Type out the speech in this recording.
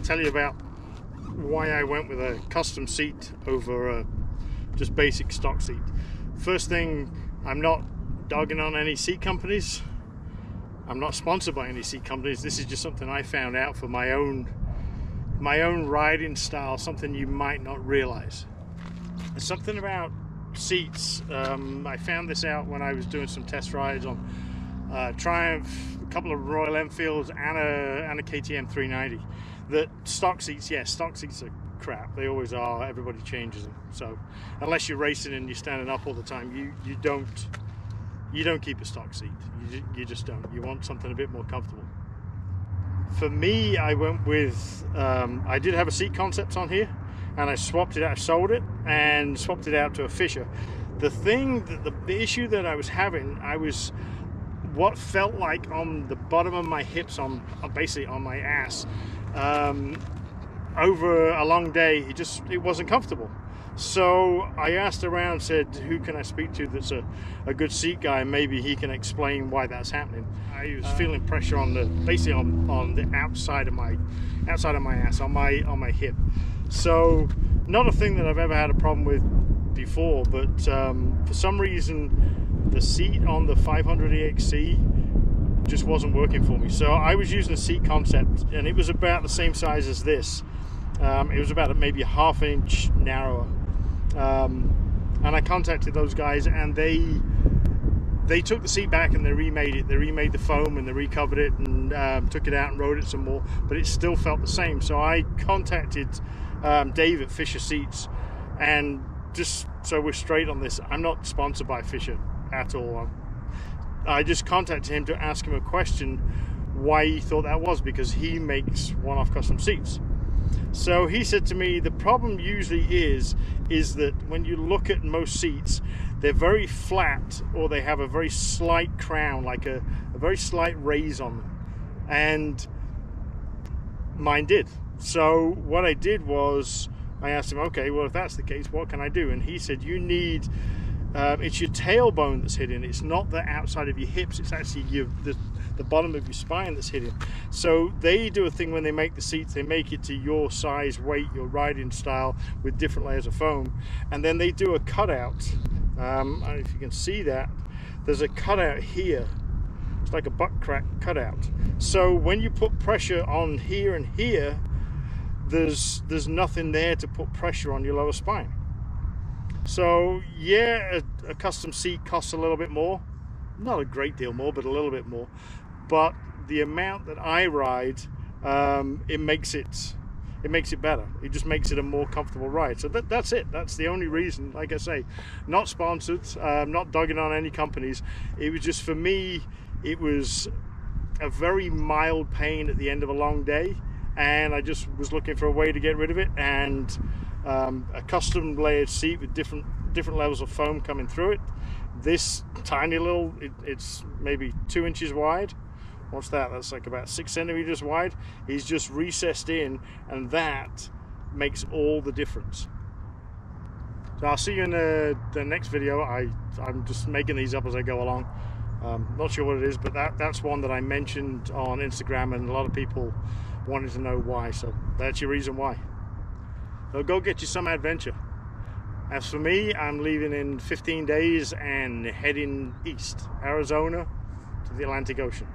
tell you about why I went with a custom seat over a just basic stock seat. First thing, I'm not dogging on any seat companies. I'm not sponsored by any seat companies. This is just something I found out for my own riding style, something you might not realize. There's something about seats. I found this out when I was doing some test rides on Triumph, a couple of Royal Enfields, and a KTM 390. That stock seats, yes, stock seats are crap. They always are. Everybody changes them. So unless you're racing and you're standing up all the time, you don't keep a stock seat. You just don't. You want something a bit more comfortable. For me, I went with I did have a seat concept on here, and I swapped it out. I sold it and swapped it out to a Fisher. The thing that the issue that I was having, what felt like on the bottom of my hips, basically on my ass, over a long day, it wasn't comfortable. So I asked around, said, who can I speak to that's a good seat guy, and maybe he can explain why that's happening. I was feeling pressure on basically on the outside of my ass, on my hip. So not a thing that I've ever had a problem with before, but for some reason the seat on the 500 EXC just wasn't working for me. So I was using a seat concept, and it was about the same size as this. It was about maybe a ½ inch narrower, and I contacted those guys, and they took the seat back and they remade it. They remade the foam and they recovered it and took it out and rode it some more, but it still felt the same. So I contacted Dave at Fisher Seats, and just so we're straight on this, I'm not sponsored by Fisher at all. I just contacted him to ask him a question why he thought that was, because he makes one-off custom seats. So he said to me, the problem usually is that when you look at most seats, they're very flat, or they have a very slight crown, like a very slight raise on them, and mine did. So what I did was I asked him, okay, well, if that's the case, what can I do? And he said, you need it's your tailbone that's hidden. It's not the outside of your hips. It's actually the bottom of your spine that's hidden. So they do a thing when they make the seats. They make it to your size, weight, your riding style, with different layers of foam. And then they do a cutout. I don't know if you can see that. There's a cutout here. It's like a butt crack cutout. So when you put pressure on here and here, there's nothing there to put pressure on your lower spine. So yeah, a custom seat costs a little bit more, not a great deal more, but a little bit more. But the amount that I ride, it makes it better. It just makes it a more comfortable ride. So that's it. That's the only reason. Like I say, not sponsored, not dogging on any companies. It was just, for me, it was a very mild pain at the end of a long day, and I just was looking for a way to get rid of it. And a custom layered seat with different levels of foam coming through it. This tiny little, it's maybe 2 inches wide. What's that? That's like about 6 centimeters wide. Is just recessed in, and that makes all the difference. So I'll see you in the next video. I'm just making these up as I go along. Not sure what it is, but that's one that I mentioned on Instagram, and a lot of people wanted to know why. So that's your reason why. So go get you some adventure. As for me, I'm leaving in 15 days and heading east, Arizona, to the Atlantic Ocean.